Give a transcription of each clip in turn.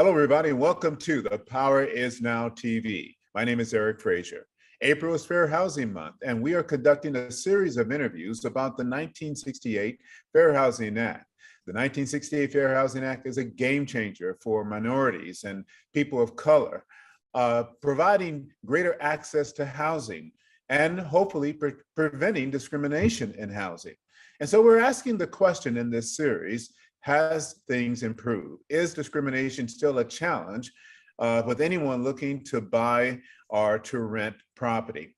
Hello, everybody, and welcome to The Power Is Now TV. My name is Eric Frazier. April is Fair Housing Month, and we are conducting a series of interviews about the 1968 Fair Housing Act. The 1968 Fair Housing Act is a game changer for minorities and people of color, providing greater access to housing and hopefully preventing discrimination in housing. And so we're asking the question in this series, has things improved? Is discrimination still a challenge with anyone looking to buy or to rent property?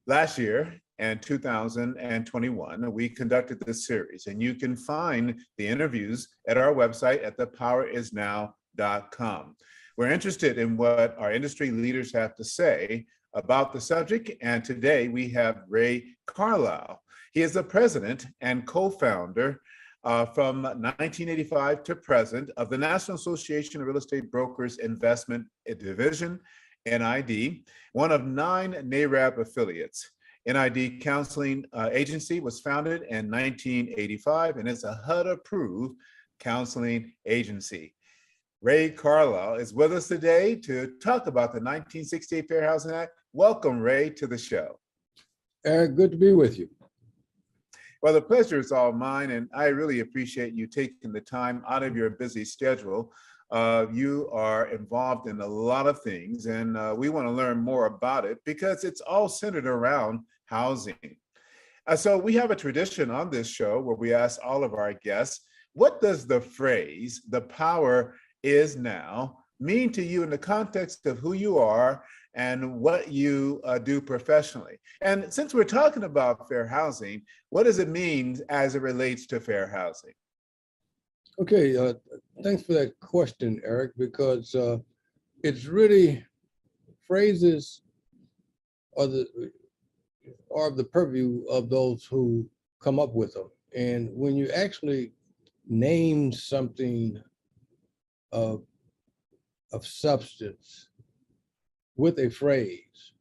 Last year, in 2021, we conducted this series, and you can find the interviews at our website at thepowerisnow.com. We're interested in what our industry leaders have to say about the subject, and today we have Ray Carlisle. He is the president and co-founder from 1985 to present of the National Association of Real Estate Brokers Investment Division, NID, one of 9 NAREB affiliates. NID Counseling Agency was founded in 1985 and is a HUD-approved counseling agency. Ray Carlisle is with us today to talk about the 1968 Fair Housing Act. Welcome, Ray, to the show. Eric, good to be with you. Well, the pleasure is all mine, and I really appreciate you taking the time out of your busy schedule. You are involved in a lot of things, and we want to learn more about it because it's all centered around housing. So we have a tradition on this show where we ask all of our guests, what does the phrase, "the power is now," mean to you in the context of who you are and what you do professionally? And since we're talking about fair housing, what does it mean as it relates to fair housing? Okay, thanks for that question, Eric, because it's really phrases are the purview of those who come up with them. And when you actually name something of substance with a phrase,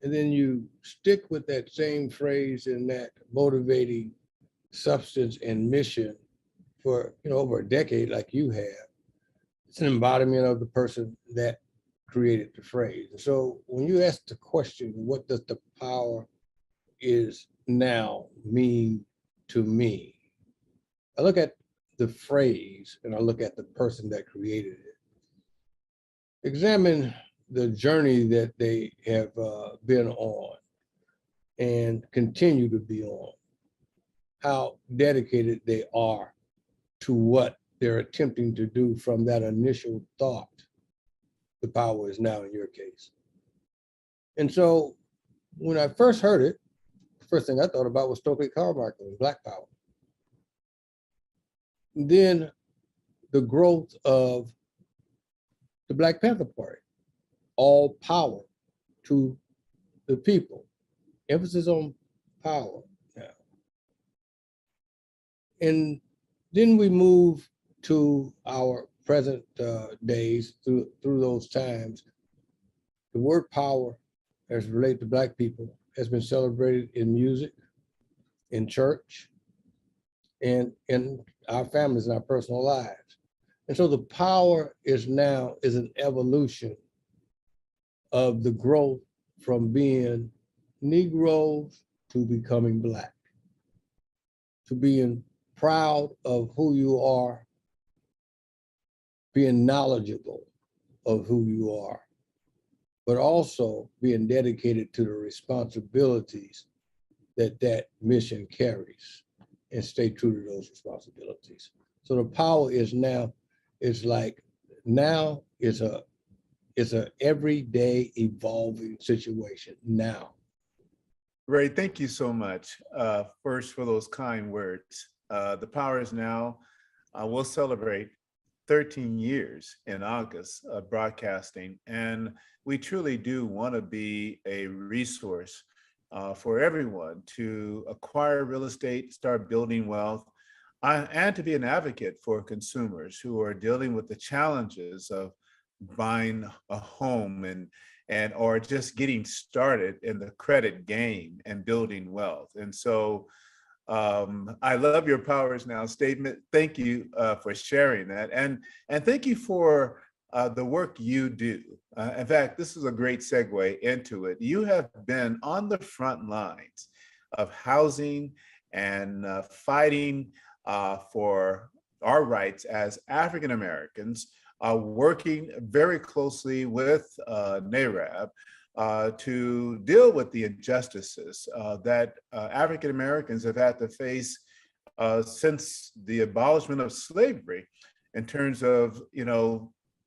and then you stick with that same phrase and that motivating substance and mission for over a decade like you have, it's an embodiment of the person that created the phrase. So when you ask the question, what does the power is now mean to me? I look at the phrase and I look at the person that created it. Examine the journey that they have been on and continue to be on, how dedicated they are to what they're attempting to do from that initial thought. The power is now in your case. And so when I first heard it, the first thing I thought about was Stokely Carmichael and Black Power. And then the growth of the Black Panther Party, all power to the people, emphasis on power now. And then we move to our present days through those times. The word power as related to Black people has been celebrated in music, in church, and in our families and our personal lives. And so the power is now an evolution of the growth from being Negroes to becoming Black, to being proud of who you are, being knowledgeable of who you are, but also being dedicated to the responsibilities that that mission carries and stay true to those responsibilities. So the power is now, it's a everyday evolving situation now. Ray, thank you so much first for those kind words. The power is now. We'll celebrate 13 years in August of broadcasting, and we truly do want to be a resource for everyone to acquire real estate, start building wealth, and to be an advocate for consumers who are dealing with the challenges of buying a home and or just getting started in the credit game and building wealth. And so I love your Power is Now statement. Thank you for sharing that. And thank you for the work you do. In fact, this is a great segue into it. You have been on the front lines of housing and fighting for our rights as African Americans, working very closely with NARAB to deal with the injustices that African Americans have had to face since the abolishment of slavery, in terms of,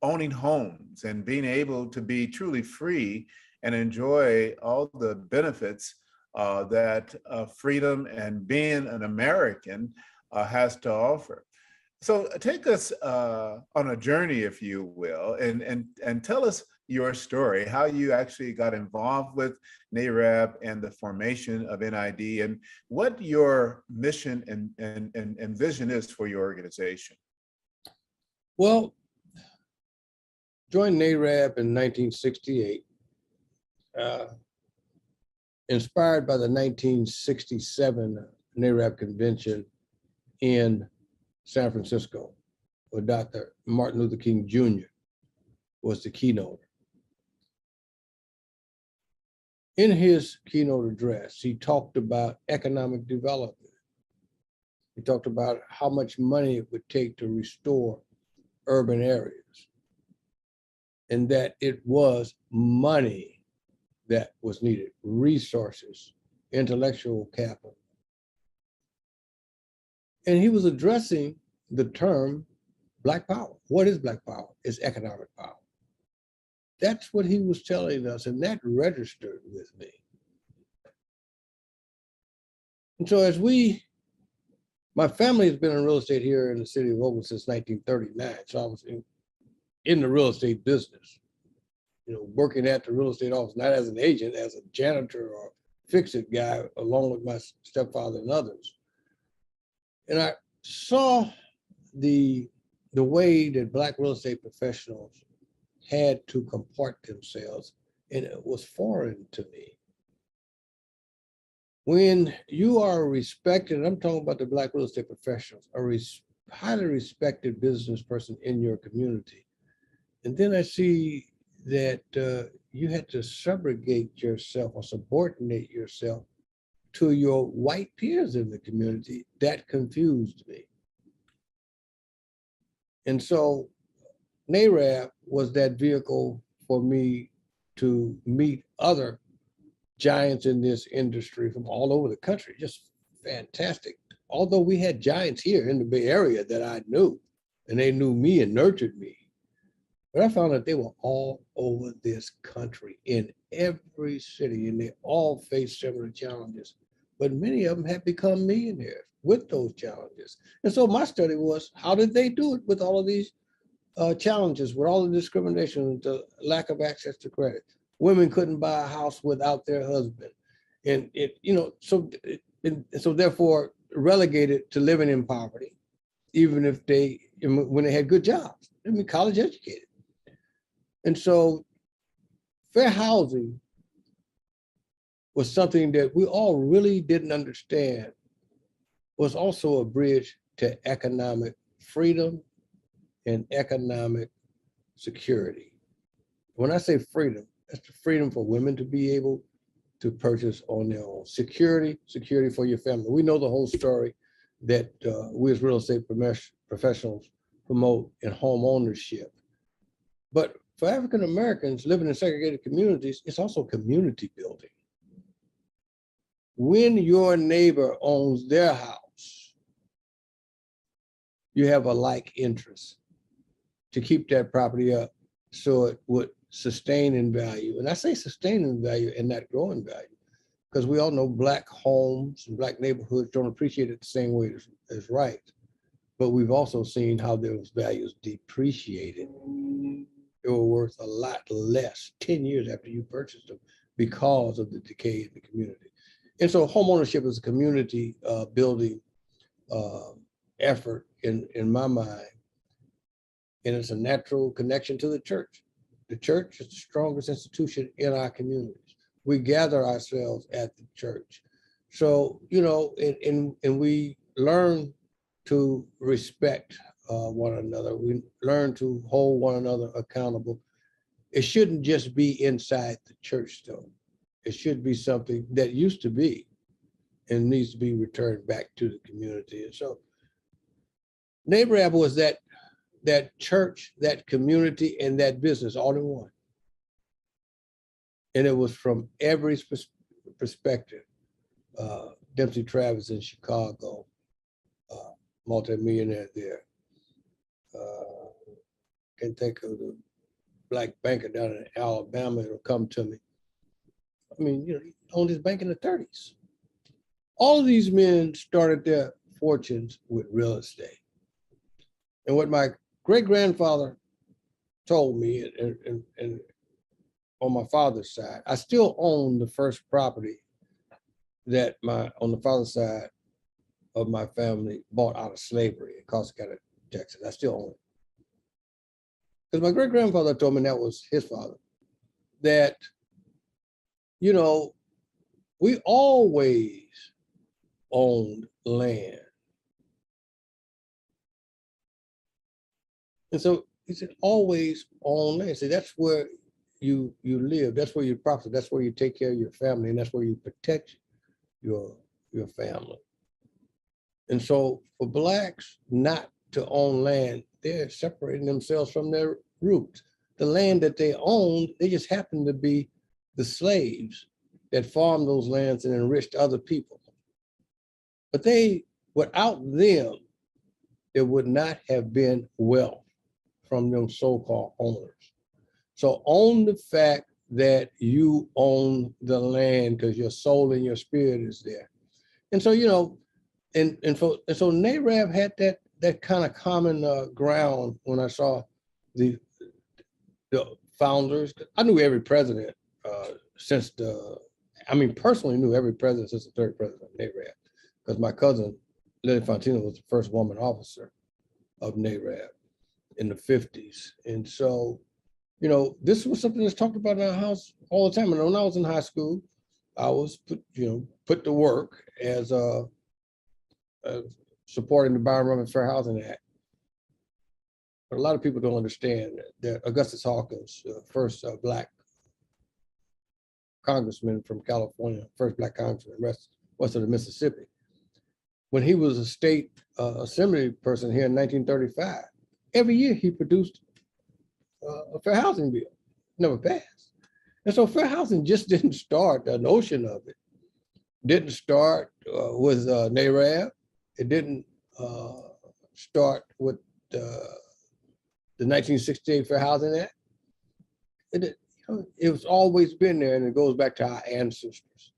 owning homes and being able to be truly free and enjoy all the benefits that freedom and being an American has to offer. So take us on a journey, if you will, and tell us your story, how you actually got involved with NARAB and the formation of NID, and what your mission and vision is for your organization. Well, joined NARAB in 1968, inspired by the 1967 NARAB convention in San Francisco, where Dr. Martin Luther King Jr. was the keynote. In his keynote address, he talked about economic development. He talked about how much money it would take to restore urban areas, and that it was money that was needed, resources, intellectual capital. And he was addressing the term Black power. What is Black power? It's economic power. That's what he was telling us, and that registered with me. And so my family has been in real estate here in the city of Oakland since 1939. So I was in the real estate business, working at the real estate office, not as an agent, as a janitor or fix-it guy, along with my stepfather and others. And I saw the way that Black real estate professionals had to comport themselves, and it was foreign to me. When you are a respected, and I'm talking about the Black real estate professionals, a highly respected business person in your community, and then I see that you had to subrogate yourself or subordinate yourself to your white peers in the community, that confused me. And so NARAB was that vehicle for me to meet other giants in this industry from all over the country, just fantastic. Although we had giants here in the Bay Area that I knew, and they knew me and nurtured me, but I found that they were all over this country in every city, and they all faced similar challenges. But many of them have become millionaires with those challenges. And so my study was, how did they do it with all of these challenges, with all the discrimination, the lack of access to credit? Women couldn't buy a house without their husband. And so therefore relegated to living in poverty, even if when they had good jobs, college educated. And so fair housing was something that we all really didn't understand, was also a bridge to economic freedom and economic security. When I say freedom, that's the freedom for women to be able to purchase on their own. Security for your family. We know the whole story that we as real estate professionals promote in home ownership. But for African Americans living in segregated communities, it's also community building. When your neighbor owns their house, you have a like interest to keep that property up so it would sustain in value. And I say sustain in value and not grow in value, because we all know Black homes and Black neighborhoods don't appreciate it the same way as right. But we've also seen how those values depreciated. They were worth a lot less 10 years after you purchased them because of the decay in the community. And so homeownership is a community building effort in my mind. And it's a natural connection to the church. The church is the strongest institution in our communities. We gather ourselves at the church. So, and we learn to respect one another. We learn to hold one another accountable. It shouldn't just be inside the church, though. It should be something that used to be and needs to be returned back to the community. And so NARAB was that church, that community, and that business all in one. And it was from every perspective. Dempsey Travis in Chicago, multimillionaire there. Can't think of the black banker down in Alabama that'll come to me. I mean, he owned his bank in the 30s. All of these men started their fortunes with real estate. And what my great-grandfather told me, and on my father's side, I still own the first property that on the father's side of my family bought out of slavery in Corsicana, Texas. I still own it. Because my great-grandfather told me, that was his father, that, we always owned land. And so he said, always own land. See, that's where you live. That's where you prosper. That's where you take care of your family. And that's where you protect your family. And so for Blacks not to own land, they're separating themselves from their roots. The land that they owned, they just happened to be the slaves that farmed those lands and enriched other people. But without them, there would not have been wealth from them so-called owners. So own the fact that you own the land because your soul and your spirit is there. And so, and so NARAB had that kind of common ground when I saw the founders. I knew every president personally knew every president since the third president of NARAB, because my cousin, Lily Fontina, was the first woman officer of NARAB in the 50s. And so, this was something that's talked about in our house all the time. And when I was in high school, I was put to work as supporting the Byron Rumman Fair Housing Act. But a lot of people don't understand that Augustus Hawkins, first Black congressman from California, first Black congressman west of the Mississippi, when he was a state assembly person here in 1935, every year he produced a fair housing bill, never passed. And so fair housing just didn't start, the notion of it didn't start with NARAB. It didn't start with the 1968 Fair Housing Act. It's always been there, and it goes back to our ancestors.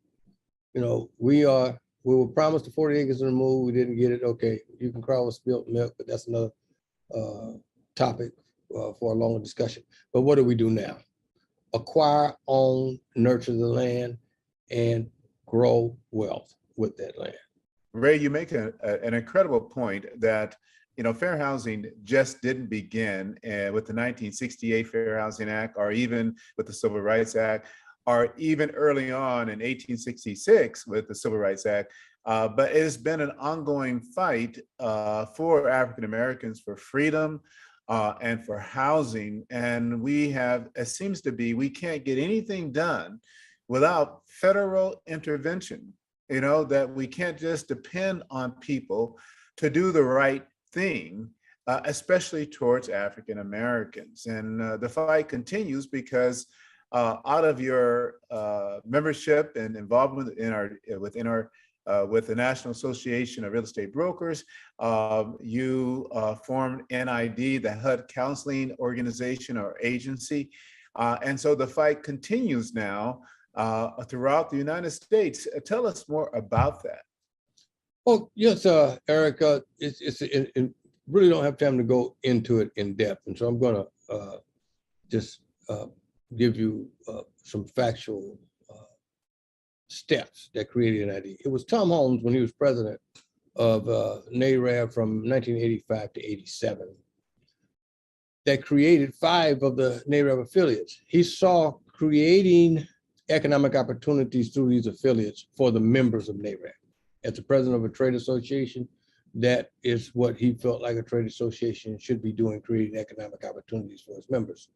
We were promised the 40 acres in the move. We didn't get it. Okay, you can cry with spilt milk, but that's another topic for a longer discussion. But what do we do now? Acquire, own, nurture the land, and grow wealth with that land. Ray, you make an incredible point that fair housing just didn't begin with the 1968 Fair Housing Act, or even with the Civil Rights Act, or even early on in 1866 with the Civil Rights Act. But it has been an ongoing fight for African Americans for freedom and for housing. And it seems to be, we can't get anything done without federal intervention, that we can't just depend on people to do the right thing, especially towards African Americans. And the fight continues because out of your membership and involvement with the National Association of Real Estate Brokers, you formed NID, the HUD Counseling Organization or Agency. And so the fight continues now throughout the United States. Tell us more about that. Oh, yes, Erica, it really don't have time to go into it in depth. And so I'm going to just give you some factual steps that created NID. It was Tom Holmes, when he was president of NARAB from 1985 to 87, that created 5 of the NARAB affiliates. He saw creating economic opportunities through these affiliates for the members of NARAB. As the president of a trade association, that is what he felt like a trade association should be doing, creating economic opportunities for its members.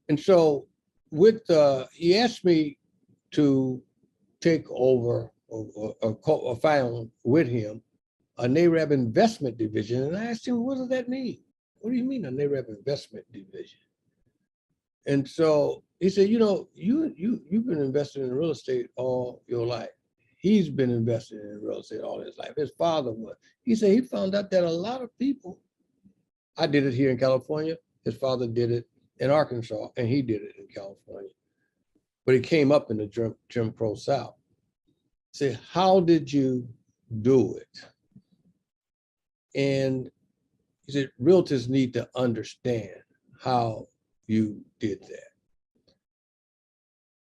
And so he asked me to take over or found with him a NARAB investment division. And I asked him, what does that mean? What do you mean a NARAB investment division? And so he said, you've been investing in real estate all your life. He's been investing in real estate all his life. His father was. He said he found out that a lot of people, I did it here in California. His father did it in Arkansas, and he did it in California. But he came up in the Jim Crow South. Say, how did you do it? And he said, realtors need to understand how you did that.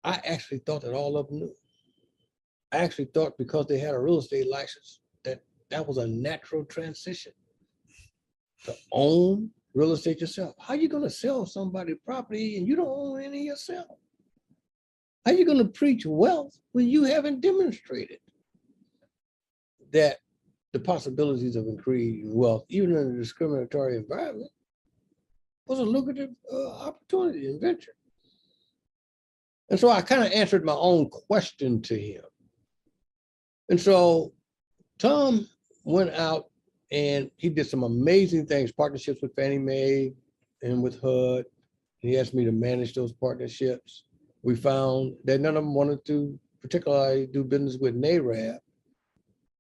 I actually thought that all of them knew. I actually thought because they had a real estate license, that was a natural transition to own real estate yourself. How are you going to sell somebody property and you don't own any yourself? How are you going to preach wealth when you haven't demonstrated that the possibilities of increasing wealth, even in a discriminatory environment, was a lucrative opportunity and venture? And so I kind of answered my own question to him. And so Tom went out and he did some amazing things, partnerships with Fannie Mae and with HUD. He asked me to manage those partnerships. We found that none of them wanted to particularly do business with NARAB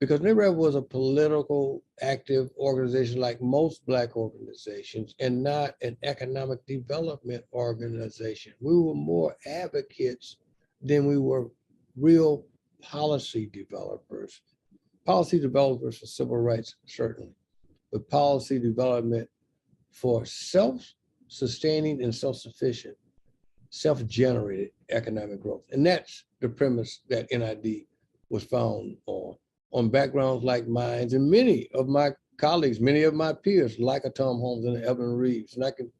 because NARAB was a political active organization like most Black organizations and not an economic development organization. We were more advocates than we were real policy developers. Policy developers for civil rights, certainly, but policy development for self-sustaining and self-sufficient, self-generated economic growth. And that's the premise that NID was found on backgrounds like mine, and many of my colleagues, many of my peers, like a Tom Holmes and Evan Reeves, and I can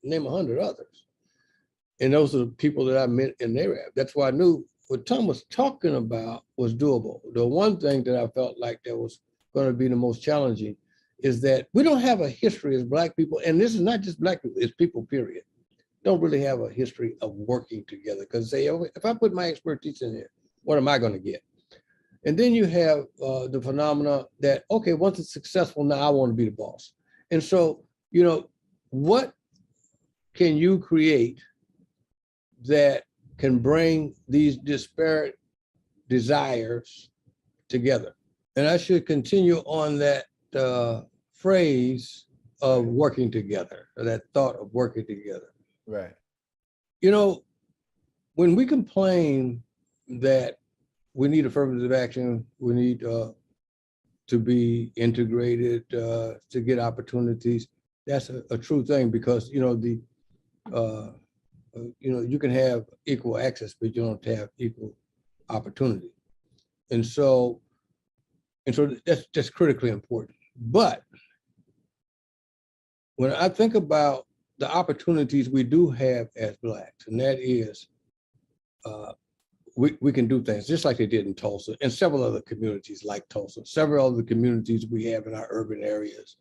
name 100 others. And those are the people that I met in NARAB. That's why I knew what Tom was talking about was doable. The one thing that I felt like that was going to be the most challenging is that we don't have a history as Black people, and this is not just Black people, it's people, period. Don't really have a history of working together because say, if I put my expertise in here, what am I going to get? And then you have the phenomena that, okay, once it's successful, now I want to be the boss. And so, what can you create that can bring these disparate desires together? And I should continue on that phrase of working together, or that thought of working together. Right. When we complain that we need affirmative action, we need to be integrated to get opportunities, that's a true thing because, you can have equal access, but you don't have equal opportunity. And so that's just critically important. But when I think about the opportunities we do have as Blacks, and that is, we can do things just like they did in Tulsa and several other communities like Tulsa, several other communities we have in our urban areas,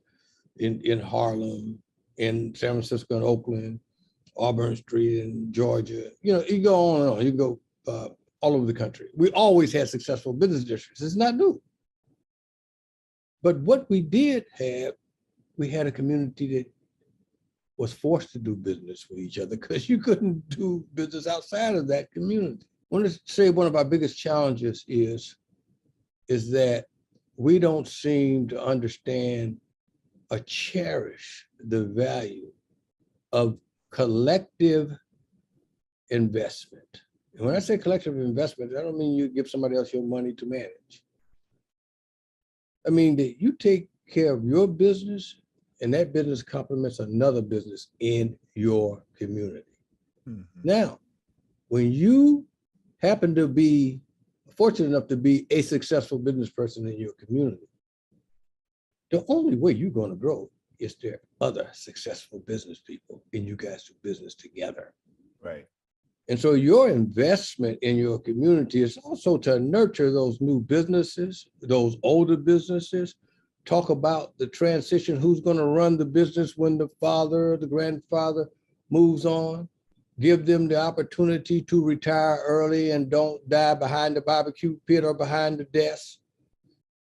in Harlem, in San Francisco and Oakland, Auburn Street in Georgia, you go on and on, you go all over the country. We always had successful business districts. It's not new. But what we did have, we had a community that was forced to do business with each other because you couldn't do business outside of that community. I want to say one of our biggest challenges is that we don't seem to understand or cherish the value of collective investment. And when I say collective investment, I don't mean you give somebody else your money to manage. I mean that you take care of your business and that business complements another business in your community. Mm-hmm. Now, when you happen to be fortunate enough to be a successful business person in your community, the only way you're going to grow is there are other successful business people and you guys do business together. Right. And so your investment in your community is also to nurture those new businesses, those older businesses, talk about the transition, who's going to run the business when the father or the grandfather moves on, give them the opportunity to retire early and don't die behind the barbecue pit or behind the desk.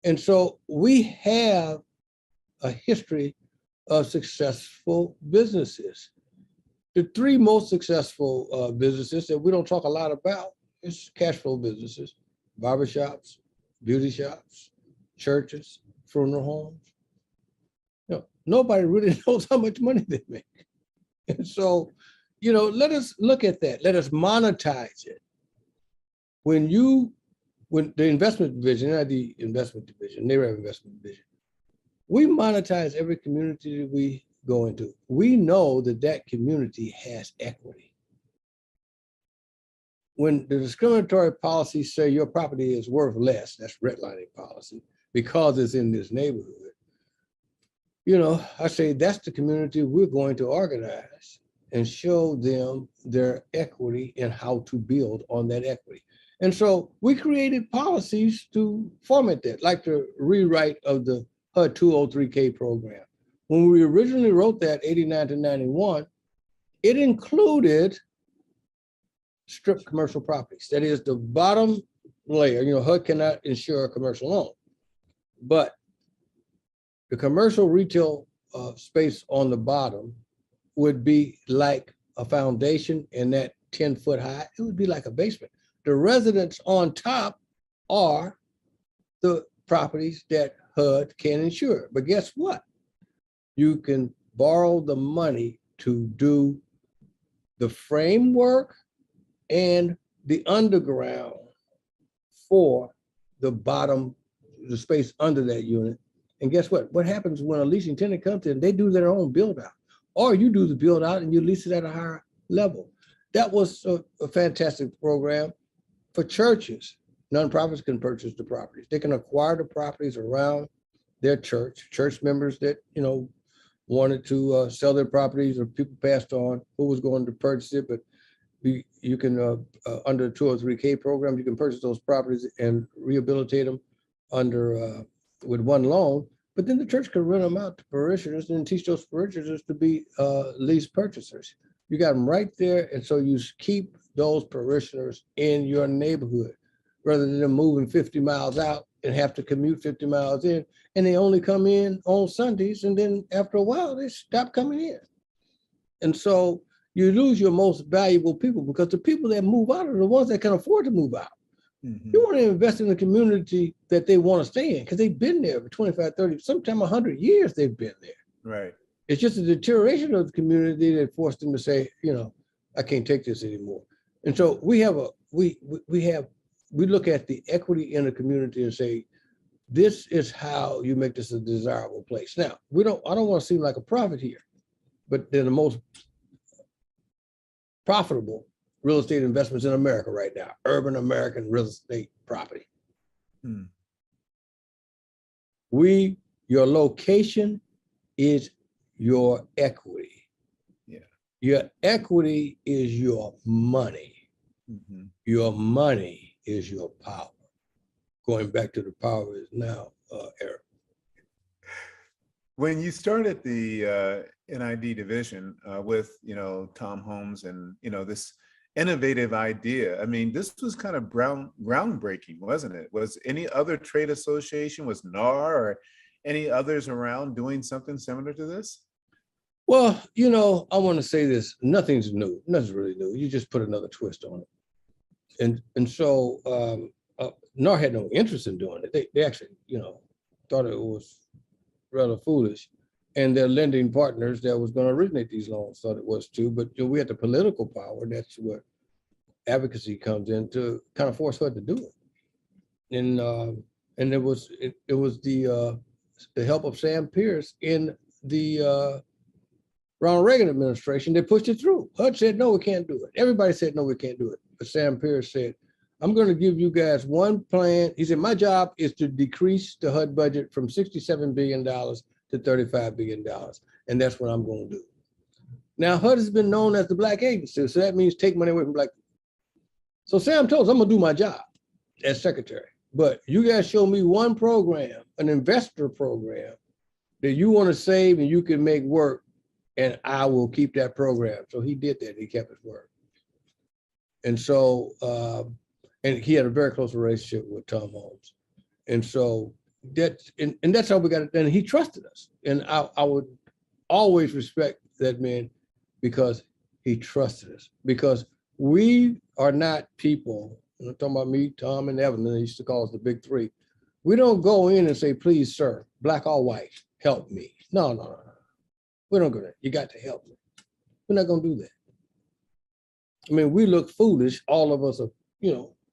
And so we have a history of successful businesses. The three most successful businesses that we don't talk a lot about is cash flow businesses: barbershops, beauty shops, churches, funeral homes. You know, nobody really knows how much money they make. And so, you know, let us look at that. Let us monetize it. When the investment division, not the investment division, they have investment division, we monetize every community that we go into. We know that that community has equity. When the discriminatory policies say your property is worth less, that's redlining policy, because it's in this neighborhood, you know, I say that's the community we're going to organize and show them their equity and how to build on that equity. And so we created policies to format that, like the rewrite of the HUD 203K program. When we originally wrote that, 89 to 91, it included strip commercial properties. That is the bottom layer. You know, HUD cannot insure a commercial loan, but the commercial retail space on the bottom would be like a foundation, and that 10-foot high, it would be like a basement. The residents on top are the properties that HUD can insure. But guess what? You can borrow the money to do the framework and the underground for the bottom, the space under that unit. And guess what? What happens when a leasing tenant comes in? They do their own build out, or you do the build out and you lease it at a higher level. That was a fantastic program for churches. Nonprofits can purchase the properties. They can acquire the properties around their church members that, you know, wanted to sell their properties, or people passed on who was going to purchase it. But you can, under the 203K program, you can purchase those properties and rehabilitate them under with one loan. But then the church can rent them out to parishioners and teach those parishioners to be lease purchasers. You got them right there. And so you keep those parishioners in your neighborhood rather than them moving 50 miles out and have to commute 50 miles in. And they only come in on Sundays. And then after a while, they stop coming in. And so you lose your most valuable people, because the people that move out are the ones that can afford to move out. Mm-hmm. You want to invest in the community that they want to stay in, because they've been there for 25, 30, sometimes 100 years they've been there. Right. It's just a deterioration of the community that forced them to say, you know, I can't take this anymore. And so we look at the equity in the community and say, this is how you make this a desirable place. Now, I don't want to seem like a prophet here, but they're the most profitable real estate investments in America right now, urban American real estate property. Your location is your equity. Yeah. Your equity is your money. Mm-hmm. Your money is your power. Going back to the power is now, Eric. When you started the NID division with, you know, Tom Holmes and, you know, this innovative idea, I mean, this was kind of groundbreaking, wasn't it? Was any other trade association, was NAR or any others around doing something similar to this? Well, you know, I want to say this, nothing's new, nothing's really new. You just put another twist on it. And so NAR had no interest in doing it. They actually, you know, thought it was rather foolish. And their lending partners that was going to originate these loans thought it was too. But you know, we had the political power. That's where advocacy comes in to kind of force her to do it. And it was the help of Sam Pierce in the Ronald Reagan administration that pushed it through. HUD said, no, we can't do it. Everybody said, no, we can't do it. But Sam Pierce said, I'm going to give you guys one plan. He said, my job is to decrease the HUD budget from $67 billion to $35 billion. And that's what I'm going to do. Now, HUD has been known as the Black agency. So that means take money away from Black people. So Sam told us, I'm gonna do my job as secretary, but you guys show me one program, an investor program that you want to save and you can make work, and I will keep that program. So he did that. He kept his word. And so, and he had a very close relationship with Tom Holmes. And so and that's how we got it done. He trusted us. And I would always respect that man because he trusted us. Because we are not people, and I'm talking about me, Tom, and Evan, they used to call us the big three. We don't go in and say, please, sir, black or white, help me. No. We don't go there. You got to help me. We're not going to do that. I mean, we look foolish. All of us are,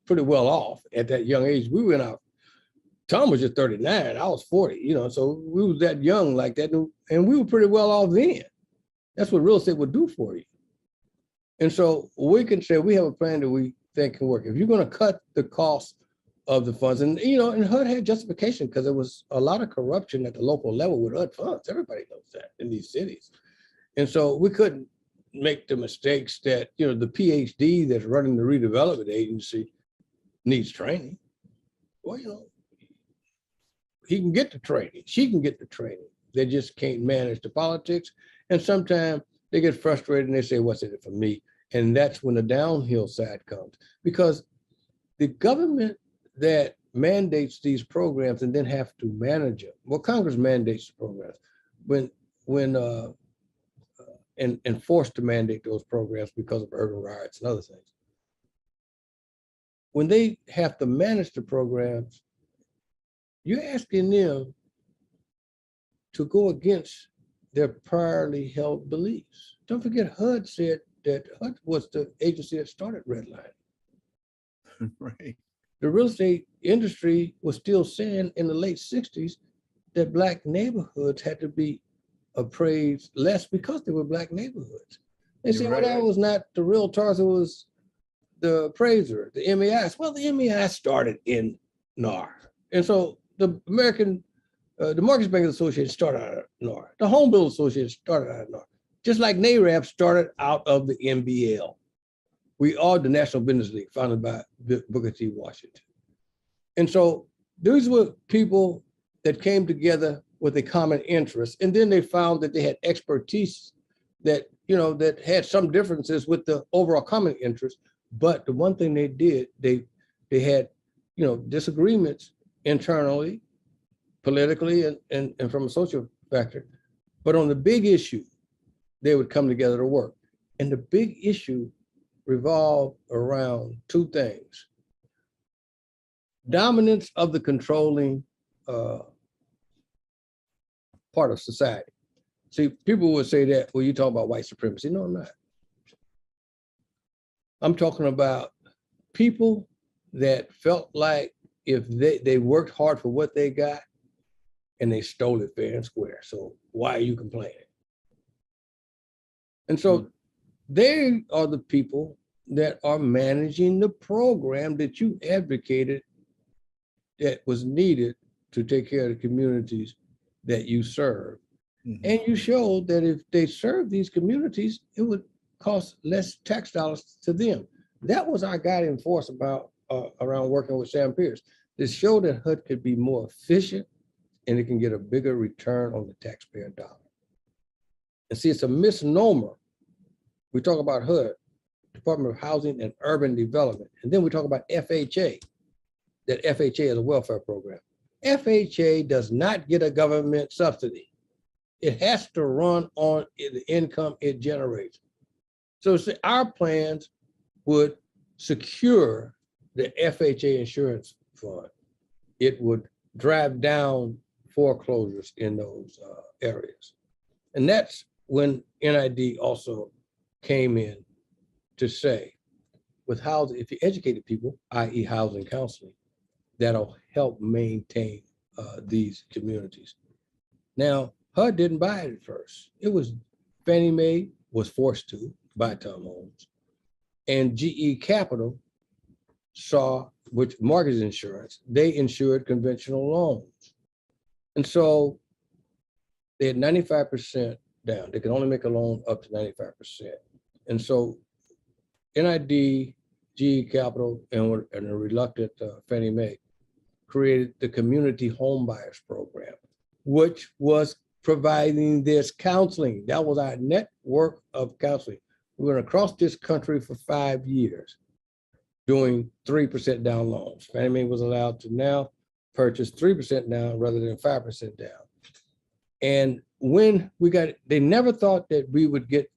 pretty well off at that young age. We went out. Tom was just 39. I was 40, so we was that young like that. And we were pretty well off then. That's what real estate would do for you. And so we can say we have a plan that we think can work. If you're going to cut the cost of the funds, and and HUD had justification because there was a lot of corruption at the local level with HUD funds. Everybody knows that in these cities. And so we couldn't make the mistakes that, the PhD that's running the redevelopment agency needs training. Well, he can get the training. She can get the training. They just can't manage the politics. And sometimes they get frustrated and they say, what's in it for me? And that's when the downhill side comes. Because the government that mandates these programs and then have to manage them. Well, Congress mandates the programs and forced to mandate those programs because of urban riots and other things. When they have to manage the programs, you're asking them to go against their priorly held beliefs. Don't forget, HUD said that HUD was the agency that started redlining. Right. The real estate industry was still saying in the late 60s that Black neighborhoods had to be appraised less because they were Black neighborhoods. They said, well, that was not the realtors, it was the appraiser, the MEIs. Well, the MEI started in NAR. And so the Mortgage Bankers Association started out of NAR. The Home Builders Association started out of NAR. Just like NAREB started out of the NBL. We are the National Business League, founded by Booker T. Washington. And so these were people that came together with a common interest. And then they found that they had expertise that, that had some differences with the overall common interest. But the one thing they did, they had, disagreements internally, politically, and from a social factor. But on the big issue, they would come together to work. And the big issue revolved around two things. Dominance of the controlling part of society. See, people would say that, well, you talk about white supremacy. No, I'm not. I'm talking about people that felt like if they worked hard for what they got and they stole it fair and square. So why are you complaining? And so they are the people that are managing the program that you advocated that was needed to take care of the communities that you serve. Mm-hmm. And you showed that if they served these communities, it would cost less tax dollars to them. That was our guiding force about around working with Sam Pierce, to show that HUD could be more efficient and it can get a bigger return on the taxpayer dollar. And see, it's a misnomer. We talk about HUD, Department of Housing and Urban Development, and then we talk about FHA, that FHA is a welfare program. FHA does not get a government subsidy. It has to run on the income it generates. So our plans would secure the FHA insurance fund. It would drive down foreclosures in those areas. And that's when NID also came in to say, with housing, if you educated people, i.e. housing counseling, that'll help maintain these communities. Now, HUD didn't buy it at first. It was Fannie Mae was forced to by Tom Holmes, and GE Capital saw, which mortgage insurance, they insured conventional loans. And so they had 95% down. They could only make a loan up to 95%. And so NID GE Capital and a reluctant Fannie Mae created the Community Home Buyers Program, which was providing this counseling. That was our network of counseling. We went across this country for 5 years doing 3% down loans. Fannie Mae was allowed to now purchase 3% down rather than 5% down. And when we got, they never thought that we would get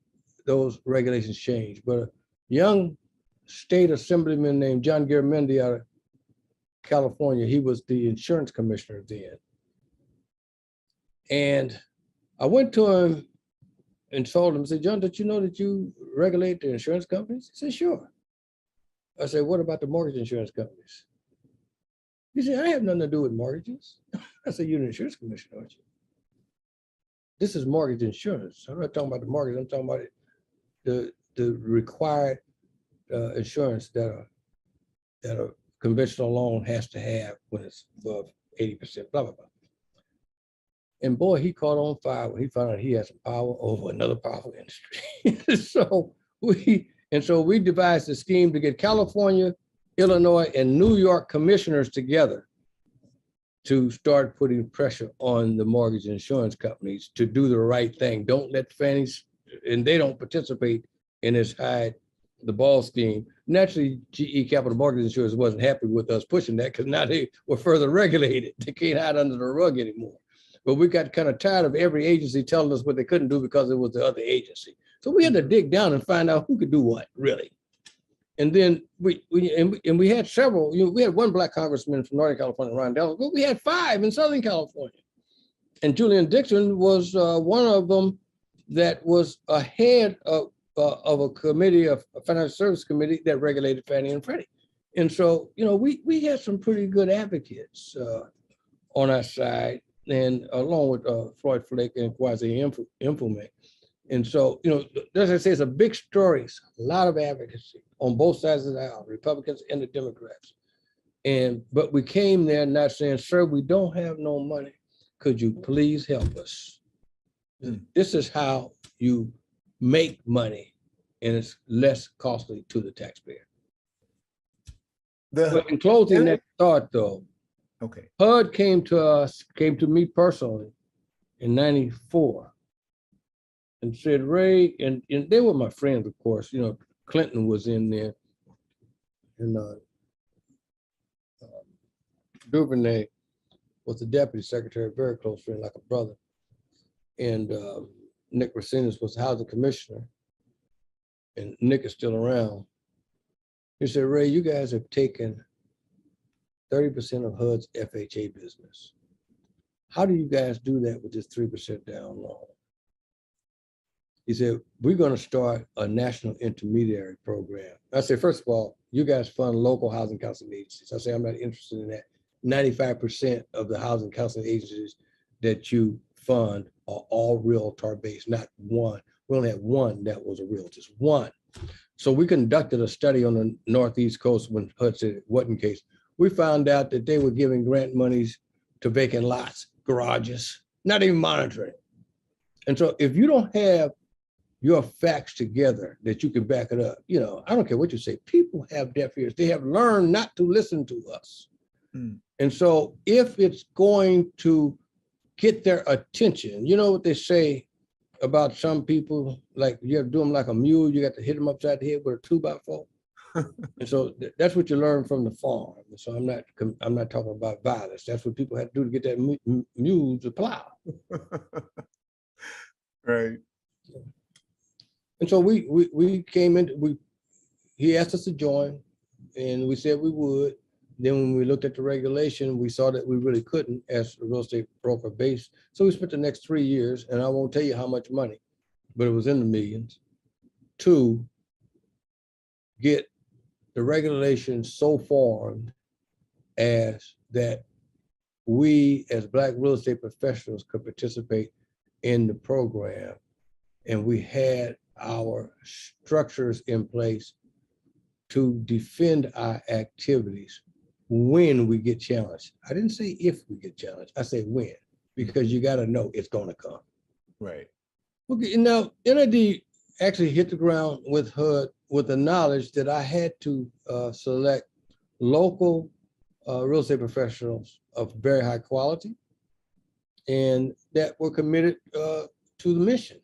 those regulations changed, but a young state assemblyman named John Garamendi out of California, he was the insurance commissioner then. And I went to him and told him, I said, John, did you know that you regulate the insurance companies? He said, sure. I said, what about the mortgage insurance companies? He said, I have nothing to do with mortgages. I said, you're an insurance commissioner, aren't you? This is mortgage insurance. I'm not talking about the mortgage, I'm talking about the required insurance that a conventional loan has to have when it's above 80%, blah, blah, blah. And boy, he caught on fire when he found out he had some power over another powerful industry. So we devised a scheme to get California, Illinois, and New York commissioners together to start putting pressure on the mortgage insurance companies to do the right thing. Don't let Fannie's, and they don't participate in this hide the ball scheme. Naturally, GE Capital Mortgage Insurance wasn't happy with us pushing that because now they were further regulated. They can't hide under the rug anymore. But we got kind of tired of every agency telling us what they couldn't do because it was the other agency. So we had to dig down and find out who could do what, really. And then we had several, we had one black congressman from Northern California, Ron Dell, but we had 5 in Southern California. And Julian Dixon was one of them that was ahead of a committee, a financial service committee that regulated Fannie and Freddie. And so, we had some pretty good advocates on our side, and along with Floyd Flake and Kwasi Mfume. And so, as I say, it's a big story, it's a lot of advocacy on both sides of the aisle, Republicans and the Democrats. But we came there not saying, sir, we don't have no money. Could you please help us? This is how you make money, and it's less costly to the taxpayer. But in closing that thought, though, okay, HUD came to me personally in '94 and said, Ray, and they were my friends, of course. Clinton was in there, and Duvernay was the deputy secretary, very close friend, like a brother. And Nick Racines was the housing commissioner, and Nick is still around. He said, Ray, you guys have taken 30% of HUD's FHA business. How do you guys do that with this 3% down loan? He said, we're going to start a national intermediary program. I said, first of all, you guys fund local housing counseling agencies. I say, I'm not interested in that. 95% of the housing counseling agencies that you fund are all realtor based, not one. We only had one that was a realtor, just one. So we conducted a study on the Northeast coast when HUD said it wasn't the case. We found out that they were giving grant monies to vacant lots, garages, not even monitoring. And so if you don't have your facts together that you can back it up, I don't care what you say, people have deaf ears. They have learned not to listen to us. And so if it's going to get their attention, you know what they say about some people, like you have to do them like a mule, you got to hit them upside the head with a 2x4. And so that's what you learn from the farm. And so I'm not talking about violence. That's what people had to do to get that mule to plow. Right. And so we came in, he asked us to join, and we said we would. Then when we looked at the regulation, we saw that we really couldn't as a real estate broker base. So we spent the next 3 years, and I won't tell you how much money, but it was in the millions, to get the regulation so formed as that we as Black real estate professionals could participate in the program. And we had our structures in place to defend our activities when we get challenged. I didn't say if we get challenged, I say when, because you got to know it's going to come. Right. Okay, now NID actually hit the ground with HUD with the knowledge that I had to select local real estate professionals of very high quality and that were committed to the mission.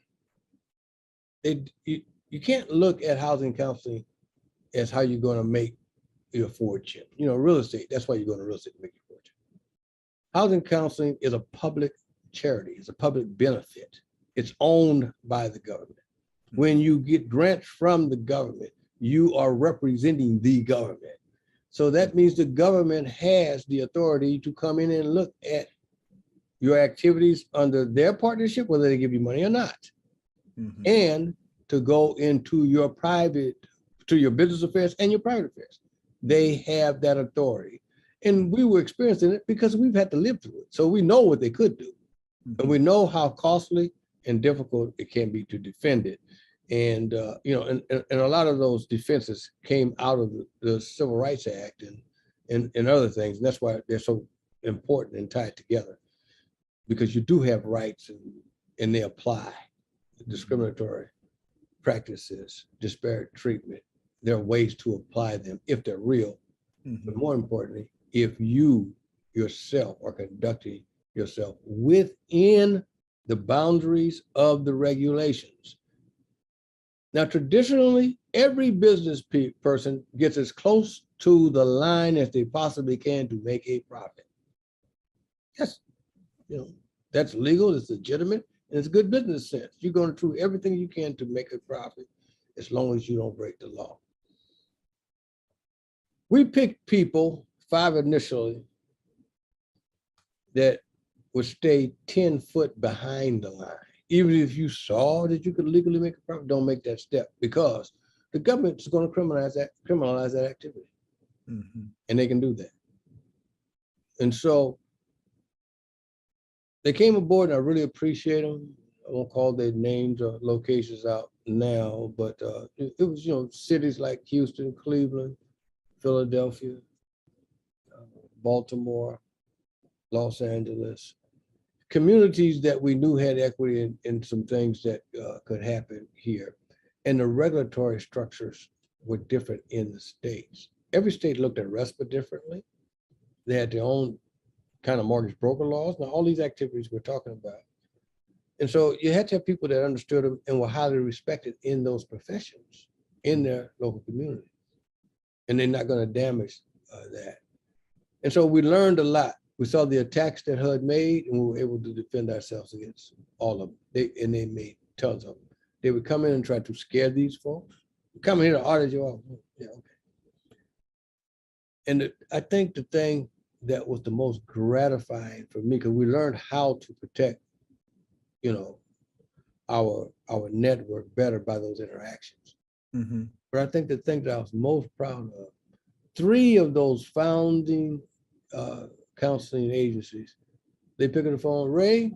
You can't look at housing counseling as how you're going to make your fortune. You know, real estate, that's why you're going to real estate to make your fortune. Housing counseling is a public charity, it's a public benefit. It's owned by the government. When you get grants from the government, you are representing the government. So that means the government has the authority to come in and look at your activities under their partnership, whether they give you money or not, and to go into your private, to your business affairs and your private affairs. They have that authority. And we were experiencing it because we've had to live through it. So we know what they could do. And we know how costly and difficult it can be to defend it. And, you know, and a lot of those defenses came out of the Civil Rights Act and other things. And that's why they're so important and tied together, because you do have rights and they apply. Discriminatory practices, disparate treatment, there are ways to apply them if they're real. But more importantly, if you yourself are conducting yourself within the boundaries of the regulations. Now, traditionally, every business person gets as close to the line as they possibly can to make a profit. Yes, you know, that's legal, it's legitimate, and it's good business sense. You're going to do everything you can to make a profit as long as you don't break the law. We picked people, 5 initially, that would stay 10 foot behind the line. Even if you saw that you could legally make a profit, don't make that step, because the government is going to criminalize that activity. And they can do that. And so they came aboard, and I really appreciate them. I won't call their names or locations out now, but it was, you know, cities like Houston, Cleveland, Philadelphia, Baltimore, Los Angeles, communities that we knew had equity in some things that could happen here. And the regulatory structures were different in the states. Every state looked at RESPA differently. They had their own kind of mortgage broker laws. Now, all these activities we're talking about. And so you had to have people that understood them and were highly respected in those professions, in their local community. And they're not going to damage that. And so we learned a lot. We saw the attacks that HUD made, and we were able to defend ourselves against all of them. They made tons of them. They would come in and try to scare these folks. Come here to audit you off. Yeah, okay. And I think the thing that was the most gratifying for me, because we learned how to protect, you know, our network better by those interactions. But I think the thing that I was most proud of, 3 of those founding counseling agencies, they pick up the phone, Ray,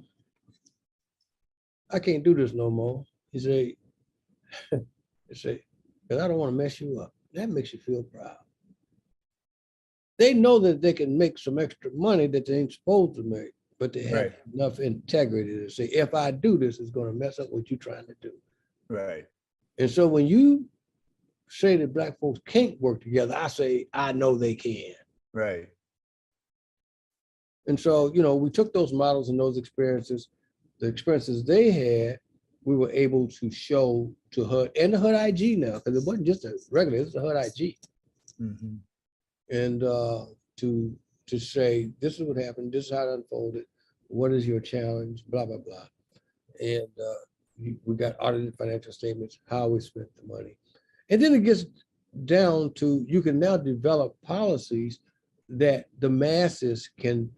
I can't do this no more. He say, because I don't want to mess you up. That makes you feel proud. They know that they can make some extra money that they ain't supposed to make, but they have enough integrity to say, if I do this, it's going to mess up what you're trying to do. Right. And so when you say that Black folks can't work together, I say, I know they can. Right. And so, you know, we took those models and those experiences, the experiences they had, we were able to show to HUD and the HUD IG now, because it wasn't just a regular, it was a HUD IG. And to say, this is what happened, this is how it unfolded, what is your challenge, blah, blah, blah. And we got audited financial statements, how we spent the money. And then it gets down to, you can now develop policies that the masses can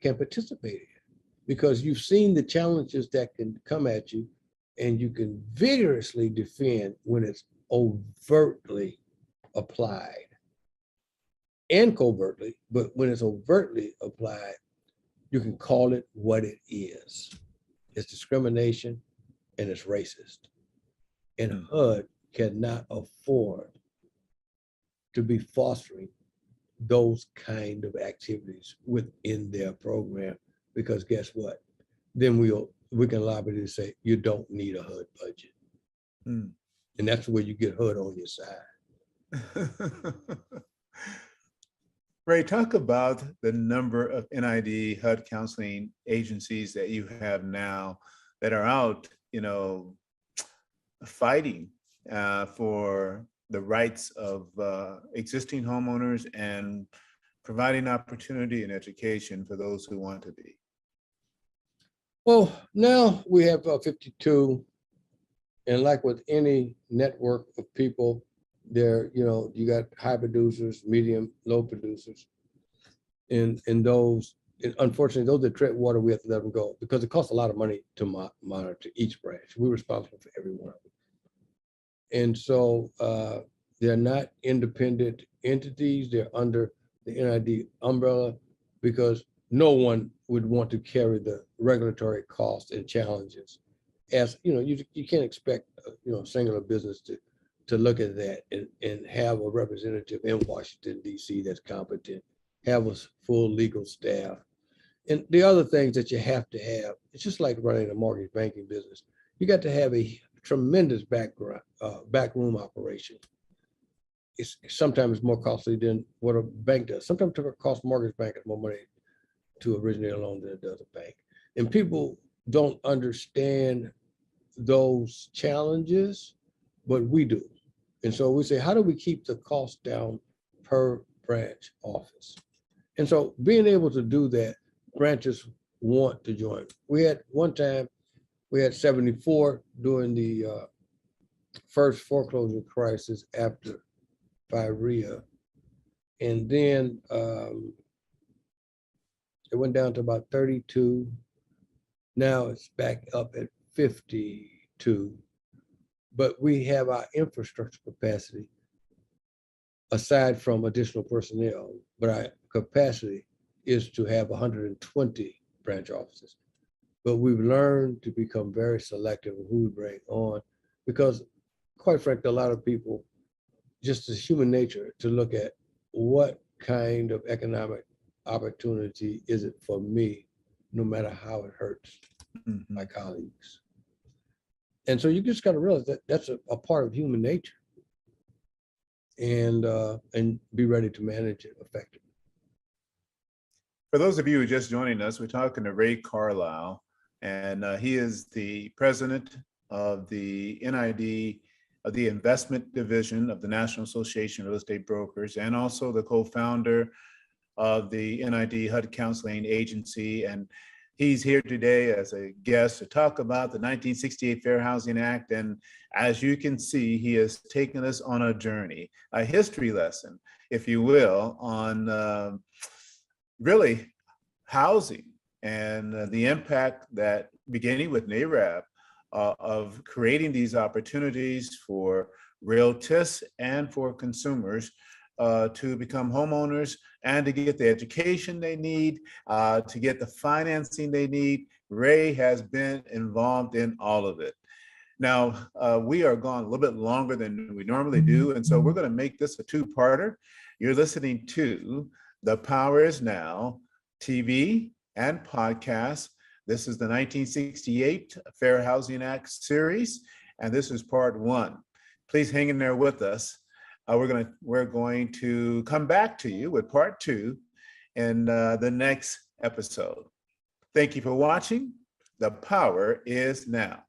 participate in, because you've seen the challenges that can come at you, and you can vigorously defend when it's overtly applied and covertly, but when it's overtly applied, you can call it what it is. It's discrimination and it's racist. And HUD cannot afford to be fostering those kind of activities within their program, because guess what? Then we can lobby to say, you don't need a HUD budget. And that's where you get HUD on your side. Ray, talk about the number of NID HUD counseling agencies that you have now that are out, fighting for the rights of existing homeowners and providing opportunity and education for those who want to be. Well, now we have 52, and like with any network of people, there, you got high producers, medium, low producers, and those, unfortunately, those that tread water, we have to let them go because it costs a lot of money to monitor each branch. We're responsible for every one of them, and so they're not independent entities. They're under the NID umbrella because no one would want to carry the regulatory costs and challenges. As you can't expect a singular business to look at that and have a representative in Washington, D.C. that's competent, have a full legal staff. And the other things that you have to have, it's just like running a mortgage banking business. You got to have a tremendous backroom operation. It's sometimes more costly than what a bank does. Sometimes it costs mortgage bankers more money to originate a loan than it does a bank. And people don't understand those challenges, but we do. And so we say, how do we keep the cost down per branch office? And so being able to do that, branches want to join. We had one time, we had 74 during the first foreclosure crisis after FIREA. And then it went down to about 32. Now it's back up at 52. But we have our infrastructure capacity aside from additional personnel, but our capacity is to have 120 branch offices. But we've learned to become very selective of who we bring on because, quite frankly, a lot of people, just as human nature, to look at what kind of economic opportunity is it for me, no matter how it hurts my colleagues. And so you just got to realize that that's a part of human nature, and be ready to manage it effectively. For those of you who are just joining us, we're talking to Ray Carlisle, and he is the president of the NID, of the investment division of the National Association of Real Estate Brokers, and also the co-founder of the NID HUD Counseling Agency. And he's here today as a guest to talk about the 1968 Fair Housing Act. And as you can see, he has taken us on a journey, a history lesson, if you will, on really housing and the impact that, beginning with NAREB, of creating these opportunities for realtors and for consumers to become homeowners and to get the education they need, to get the financing they need. Ray has been involved in all of it. Now, we are gone a little bit longer than we normally do, and so we're going to make this a two-parter. You're listening to The Power Is Now TV and podcast. This is the 1968 Fair Housing Act series, and this is part one. Please hang in there with us. We're going to come back to you with part two in the next episode. Thank you for watching. The Power Is Now.